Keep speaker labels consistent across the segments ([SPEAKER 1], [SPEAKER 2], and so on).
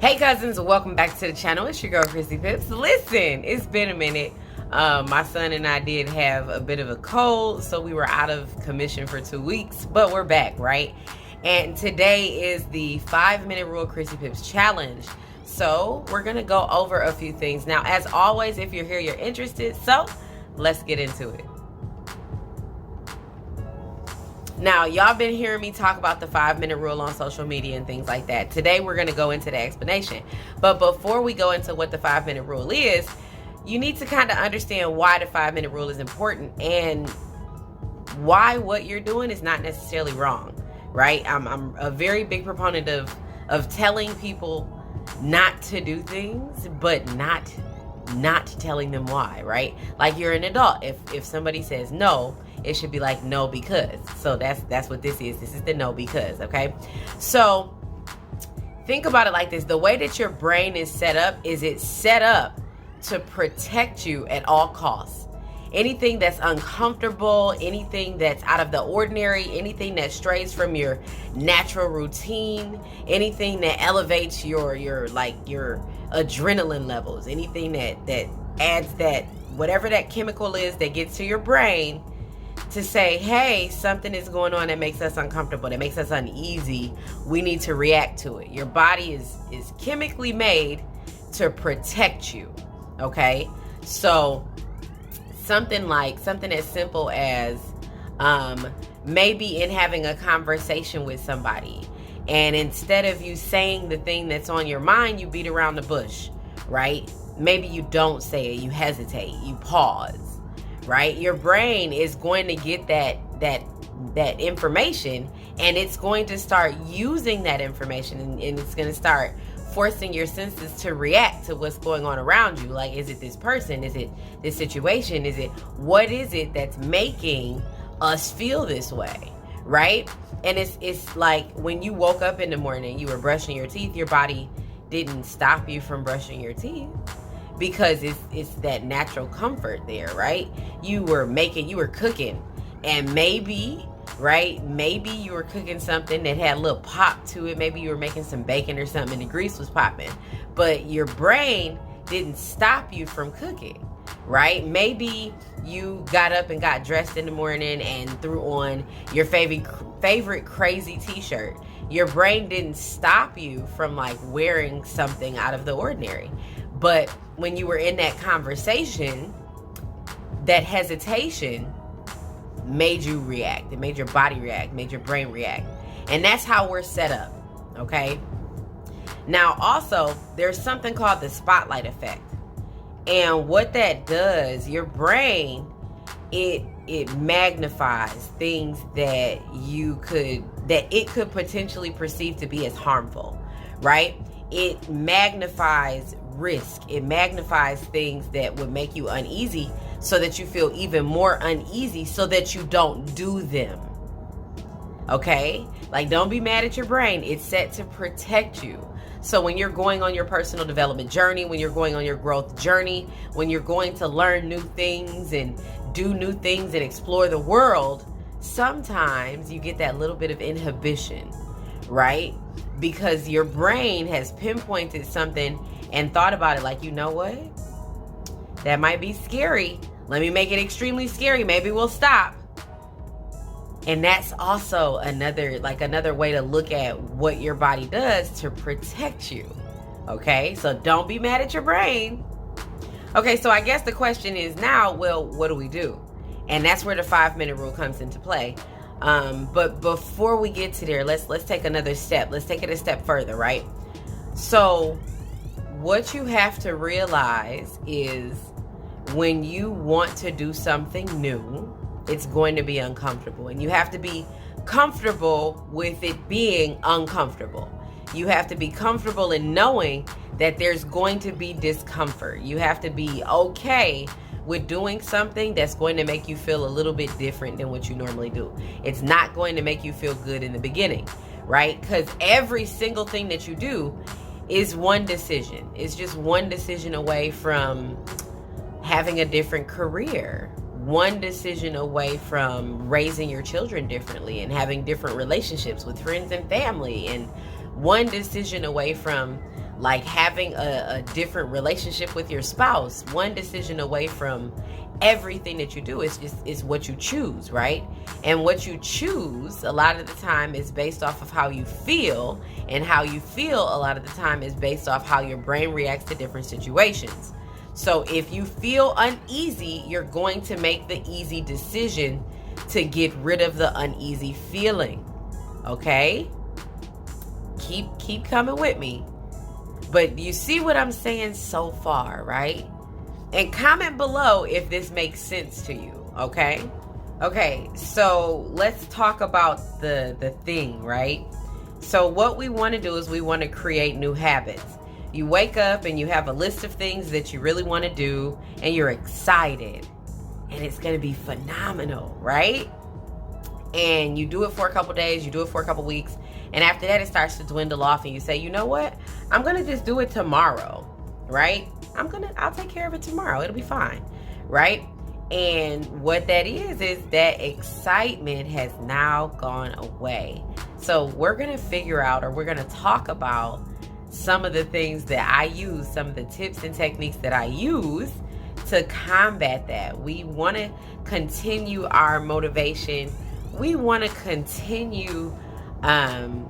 [SPEAKER 1] Hey cousins, welcome back to the channel. It's your girl Chrissy Pips. Listen, it's been a minute. My son and I did have a bit of a cold, so we were out of commission for 2 weeks, but we're back, right? And today is the 5-minute rule Chrissy Pips challenge. So we're gonna go over a few things. Now, as always, if you're here, you're interested. So let's get into it. Now, y'all been hearing me talk about the 5-minute rule on social media and things like that. Today, we're going to go into the explanation. But before we go into what the 5-minute rule is, you need to kind of understand why the 5-minute rule is important and why what you're doing is not necessarily wrong, right? I'm a very big proponent of telling people not to do things, but not telling them why, right? Like, you're an adult. If somebody says no, it should be like no because. So that's what this is. This is the no because, okay? So think about it like this. The way that your brain is set up is it's set up to protect you at all costs. Anything that's uncomfortable, anything that's out of the ordinary, anything that strays from your natural routine, anything that elevates your adrenaline levels, anything that adds that, whatever that chemical is that gets to your brain to say, hey, something is going on that makes us uncomfortable, that makes us uneasy, we need to react to it. Your body is chemically made to protect you, okay? So something as simple as maybe in having a conversation with somebody, and instead of you saying the thing that's on your mind, you beat around the bush, right? Maybe you don't say it, you hesitate, you pause, right? Your brain is going to get that information, and it's going to start using that information, and it's going to start forcing your senses to react to what's going on around you. Like, is it this person? Is it this situation? What is it that's making us feel this way, right? And it's like when you woke up in the morning, you were brushing your teeth, your body didn't stop you from brushing your teeth, because it's that natural comfort there, right? You were cooking, and maybe you were cooking something that had a little pop to it. Maybe you were making some bacon or something and the grease was popping, but your brain didn't stop you from cooking, right? Maybe you got up and got dressed in the morning and threw on your favorite crazy t-shirt. Your brain didn't stop you from like wearing something out of the ordinary. But when you were in that conversation, that hesitation made you react. It made your body react, made your brain react. And that's how we're set up, okay? Now, also, there's something called the spotlight effect. And what that does, your brain, it magnifies things that it could potentially perceive to be as harmful, right? It magnifies risk. It magnifies things that would make you uneasy, so that you feel even more uneasy, so that you don't do them. Okay? Like, don't be mad at your brain. It's set to protect you. So when you're going on your personal development journey, when you're going on your growth journey, when you're going to learn new things and do new things and explore the world, sometimes you get that little bit of inhibition, right? Because your brain has pinpointed something and thought about it like, you know what? That might be scary. Let me make it extremely scary. Maybe we'll stop. And that's also another way to look at what your body does to protect you. Okay? So don't be mad at your brain. Okay, so I guess the question is now, well, what do we do? And that's where the 5-minute rule comes into play. But before we get to there, let's take another step. Let's take it a step further, right? So what you have to realize is when you want to do something new, it's going to be uncomfortable. And you have to be comfortable with it being uncomfortable. You have to be comfortable in knowing that there's going to be discomfort. You have to be okay with doing something that's going to make you feel a little bit different than what you normally do. It's not going to make you feel good in the beginning, right? Because every single thing that you do is one decision. It's just one decision away from having a different career, one decision away from raising your children differently and having different relationships with friends and family, and one decision away from like having a different relationship with your spouse. One decision away from everything that you do is what you choose, right? And what you choose a lot of the time is based off of how you feel, and how you feel a lot of the time is based off how your brain reacts to different situations. So if you feel uneasy, you're going to make the easy decision to get rid of the uneasy feeling. Okay? Keep coming with me. But you see what I'm saying so far, right? And comment below if this makes sense to you, okay? Okay, so let's talk about the thing, right? So what we want to do is we want to create new habits. You wake up and you have a list of things that you really want to do, and you're excited. And it's going to be phenomenal, right? And you do it for a couple days, you do it for a couple weeks, and after that it starts to dwindle off, and you say, you know what? I'm going to just do it tomorrow, right? I'll take care of it tomorrow. It'll be fine, right? And what that is that excitement has now gone away. So we're going to figure out, or we're going to talk about some of the things that I use, some of the tips and techniques that I use to combat that. We want to continue our motivation. We want to continue to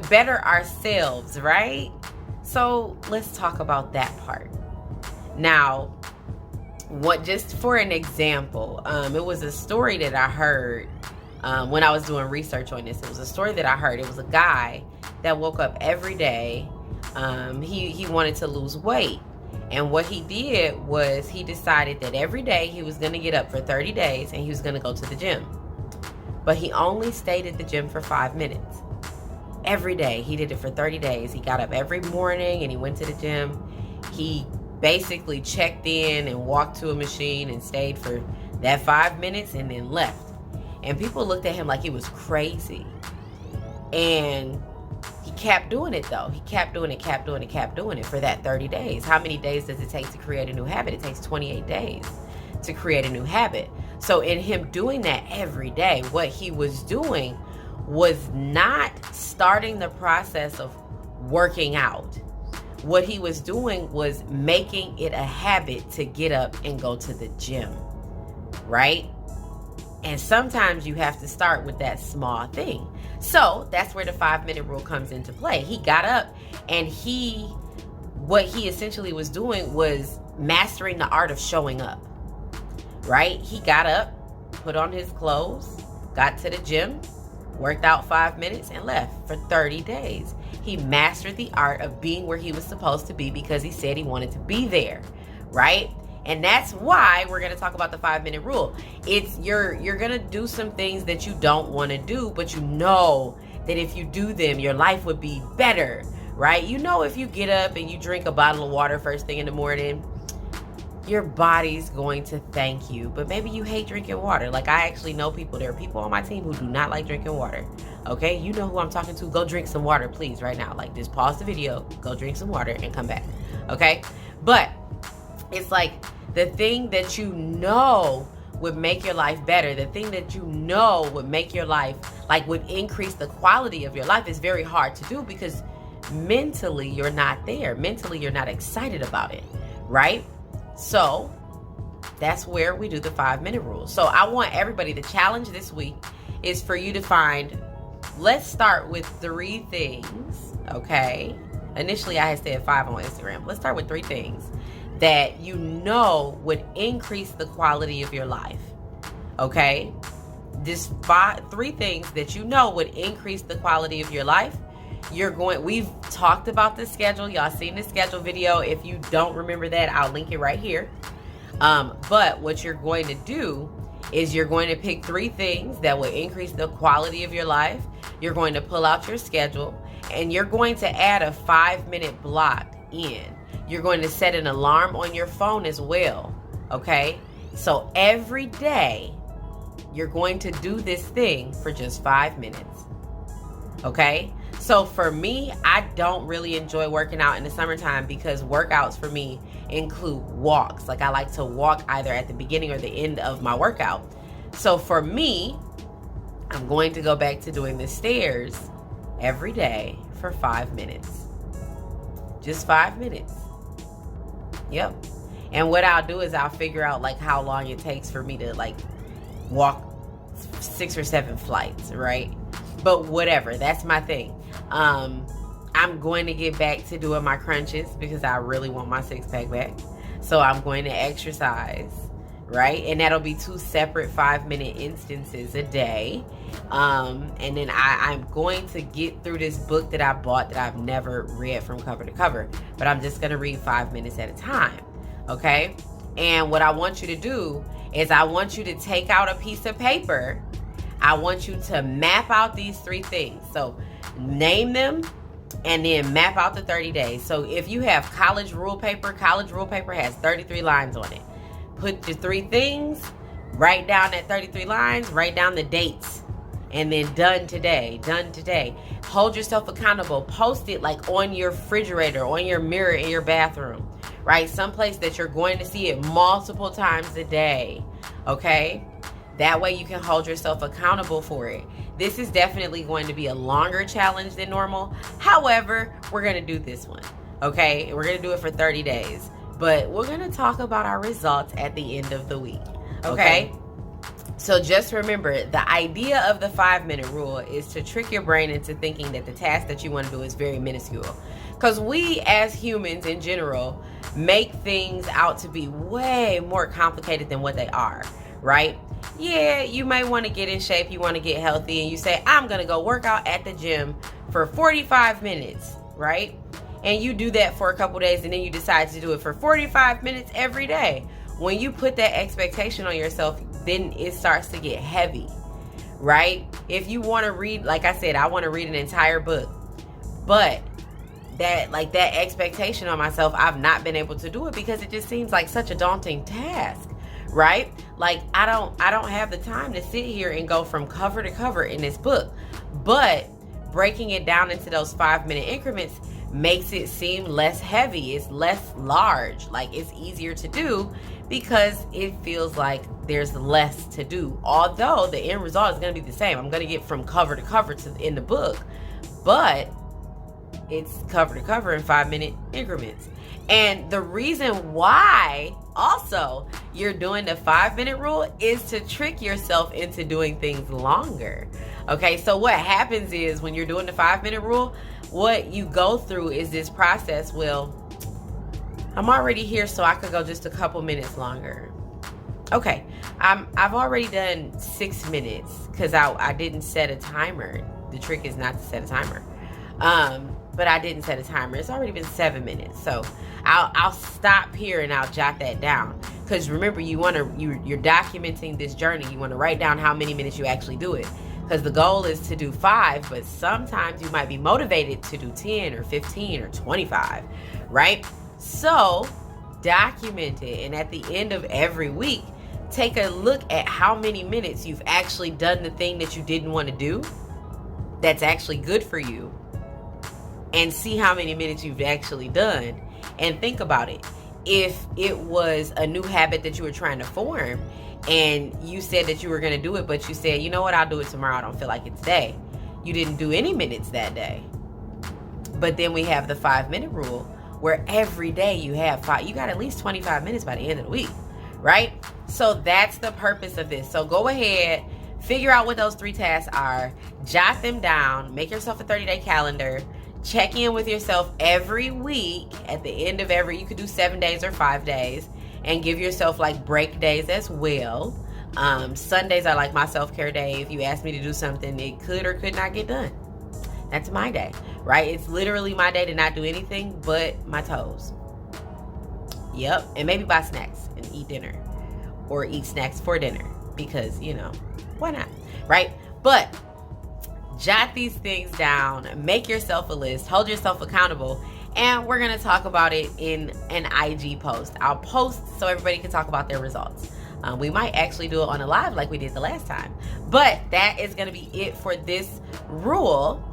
[SPEAKER 1] better ourselves, right? So let's talk about that part. Now, just for an example, it was a story that I heard when I was doing research on this. It was a story that I heard. It was a guy that woke up every day. He wanted to lose weight. And what he did was he decided that every day he was going to get up for 30 days and he was going to go to the gym. But he only stayed at the gym for 5 minutes. Every day. He did it for 30 days. He got up every morning and he went to the gym. He basically checked in and walked to a machine and stayed for that 5 minutes and then left. And people looked at him like he was crazy. And he kept doing it though. He kept doing it for that 30 days. How many days does it take to create a new habit? It takes 28 days to create a new habit. So in him doing that every day, what he was doing was not starting the process of working out. What he was doing was making it a habit to get up and go to the gym, right? And sometimes you have to start with that small thing. So that's where the 5-minute rule comes into play. He got up and what he essentially was doing was mastering the art of showing up, right? He got up, put on his clothes, got to the gym, worked out 5 minutes and left for 30 days. He mastered the art of being where he was supposed to be because he said he wanted to be there, right? And that's why we're going to talk about the 5-minute rule. It's you're going to do some things that you don't want to do, but you know that if you do them, your life would be better, right? You know, if you get up and you drink a bottle of water first thing in the morning, your body's going to thank you. But maybe you hate drinking water. Like, I actually know people. There are people on my team who do not like drinking water. Okay? You know who I'm talking to. Go drink some water, please, right now. Like, just pause the video, go drink some water, and come back. Okay? But it's like the thing that you know would make your life better, the thing that you know would make your life, like, would increase the quality of your life is very hard to do because mentally you're not there. Mentally you're not excited about it, right? So that's where we do the 5-minute rule. So I want everybody, the challenge this week is for you to find, let's start with 3 things, okay? Initially I had said 5 on Instagram. Let's start with 3 things that you know would increase the quality of your life, okay? Just 3 things that you know would increase the quality of your life. We've talked about the schedule. Y'all seen the schedule video. If you don't remember that, I'll link it right here. But what you're going to do is you're going to pick 3 things that will increase the quality of your life. You're going to pull out your schedule and you're going to add a 5-minute block in. You're going to set an alarm on your phone as well, okay? So every day, you're going to do this thing for just 5 minutes, okay? So for me, I don't really enjoy working out in the summertime because workouts for me include walks. Like, I like to walk either at the beginning or the end of my workout. So for me, I'm going to go back to doing the stairs every day for 5 minutes. Just 5 minutes. Yep. And what I'll do is I'll figure out like how long it takes for me to like walk 6 or 7 flights, right? But whatever, that's my thing. I'm going to get back to doing my crunches because I really want my 6-pack back. So I'm going to exercise, right? And that'll be 2 separate 5-minute instances a day. And then I'm going to get through this book that I bought that I've never read from cover to cover. But I'm just going to read 5 minutes at a time, okay? And what I want you to do is I want you to take out a piece of paper. I want you to map out these 3 things. So name them and then map out the 30 days. So if you have college rule paper has 33 lines on it. Put your 3 things, write down that 33 lines, write down the dates, and then done today. Hold yourself accountable. Post it like on your refrigerator, on your mirror in your bathroom, right? Someplace that you're going to see it multiple times a day, okay? That way you can hold yourself accountable for it. This is definitely going to be a longer challenge than normal. However, we're going to do this one, okay? We're going to do it for 30 days. But we're going to talk about our results at the end of the week, okay? So just remember, the idea of the 5-minute rule is to trick your brain into thinking that the task that you want to do is very minuscule. Because we as humans in general make things out to be way more complicated than what they are, right? Yeah, you might want to get in shape, you want to get healthy, and you say, I'm going to go work out at the gym for 45 minutes, right? And you do that for a couple days, and then you decide to do it for 45 minutes every day. When you put that expectation on yourself, then it starts to get heavy, right? If you want to read, like I said, I want to read an entire book, but that expectation on myself, I've not been able to do it because it just seems like such a daunting task, right? Like I don't have the time to sit here and go from cover to cover in this book. But breaking it down into those 5-minute increments makes it seem less heavy. It's less large. Like it's easier to do because it feels like there's less to do. Although the end result is going to be the same. I'm going to get from cover to cover in the book, but it's cover to cover in 5-minute increments. And the reason why also you're doing the 5-minute rule is to trick yourself into doing things longer. Okay, so what happens is when you're doing the 5-minute rule, what you go through is this process. Well, I'm already here, so I could go just a couple minutes longer. Okay, I've already done 6 minutes because I didn't set a timer. The trick is not to set a timer. But I didn't set a timer. It's already been 7 minutes. So I'll stop here and I'll jot that down. Because remember, you're documenting this journey. You want to write down how many minutes you actually do it. Because the goal is to do 5, but sometimes you might be motivated to do 10 or 15 or 25, right? So document it. And at the end of every week, take a look at how many minutes you've actually done the thing that you didn't want to do that's actually good for you. And see how many minutes you've actually done. And think about it. If it was a new habit that you were trying to form and you said that you were going to do it, but you said, you know what, I'll do it tomorrow. I don't feel like it today. You didn't do any minutes that day. But then we have the 5-minute rule where every day you have 5. You got at least 25 minutes by the end of the week, right? So that's the purpose of this. So go ahead, figure out what those 3 tasks are, jot them down, make yourself a 30-day calendar. Check in with yourself every week. At the end of you could do 7 days or 5 days, and give yourself like break days as well. Sundays are like my self-care day. If you ask me to do something, it could or could not get done. That's my day, right? It's literally my day to not do anything but my toes. Yep. And maybe buy snacks and eat dinner, or eat snacks for dinner because, why not, right? But jot these things down, make yourself a list, hold yourself accountable, and we're going to talk about it in an IG post. I'll post so everybody can talk about their results. We might actually do it on a live like we did the last time. But that is going to be it for this rule.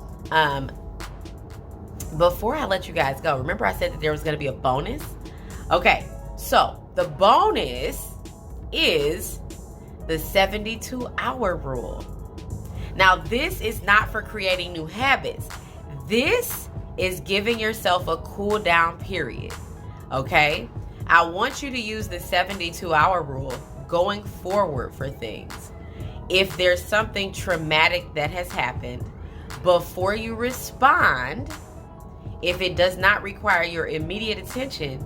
[SPEAKER 1] Before I let you guys go, remember I said that there was going to be a bonus? Okay, so the bonus is the 72-hour rule. Now, this is not for creating new habits. This is giving yourself a cool down period. Okay? I want you to use the 72-hour rule going forward for things. If there's something traumatic that has happened, before you respond, if it does not require your immediate attention,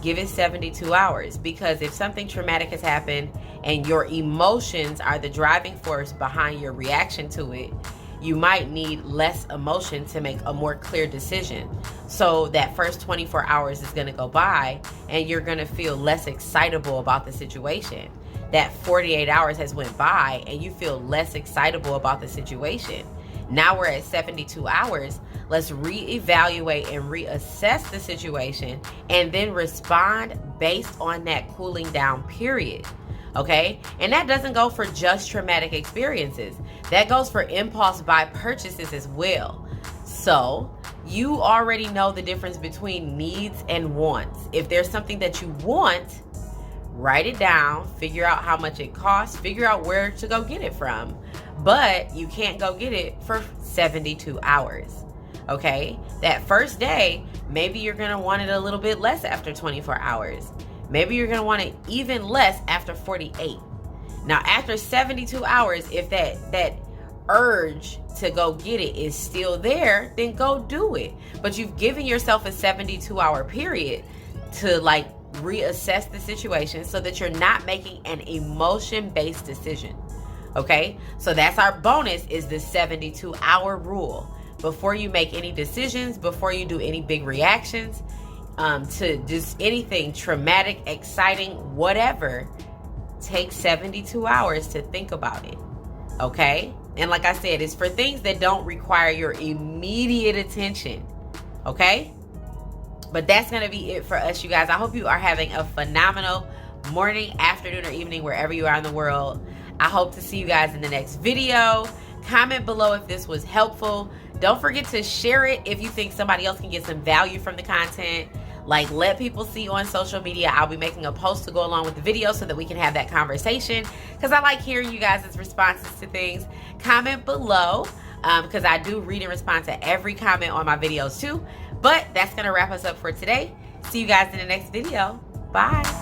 [SPEAKER 1] give it 72 hours. Because if something traumatic has happened and your emotions are the driving force behind your reaction to it, you might need less emotion to make a more clear decision. So that first 24 hours is going to go by and you're going to feel less excitable about the situation. That 48 hours has went by and you feel less excitable about the situation. Now we're at 72 hours. Let's reevaluate and reassess the situation and then respond based on that cooling down period. Okay? And that doesn't go for just traumatic experiences. That goes for impulse buy purchases as well. So you already know the difference between needs and wants. If there's something that you want, write it down, figure out how much it costs, figure out where to go get it from. But you can't go get it for 72 hours. Okay? That first day, maybe you're going to want it a little bit less after 24 hours. Maybe you're going to want it even less after 48. Now, after 72 hours, if that urge to go get it is still there, then go do it. But you've given yourself a 72-hour period to reassess the situation so that you're not making an emotion-based decision. Okay? So that's our bonus, is the 72-hour rule. Before you make any decisions, before you do any big reactions, to just anything traumatic, exciting, whatever, take 72 hours to think about it. Okay? And like I said, it's for things that don't require your immediate attention. Okay? But that's going to be it for us, you guys. I hope you are having a phenomenal morning, afternoon, or evening, wherever you are in the world. I hope to see you guys in the next video. Comment below if this was helpful. Don't forget to share it if you think somebody else can get some value from the content. Let people see on social media. I'll be making a post to go along with the video so that we can have that conversation, because I like hearing you guys' responses to things. Comment below, because I do read and respond to every comment on my videos too. But that's going to wrap us up for today. See you guys in the next video. Bye.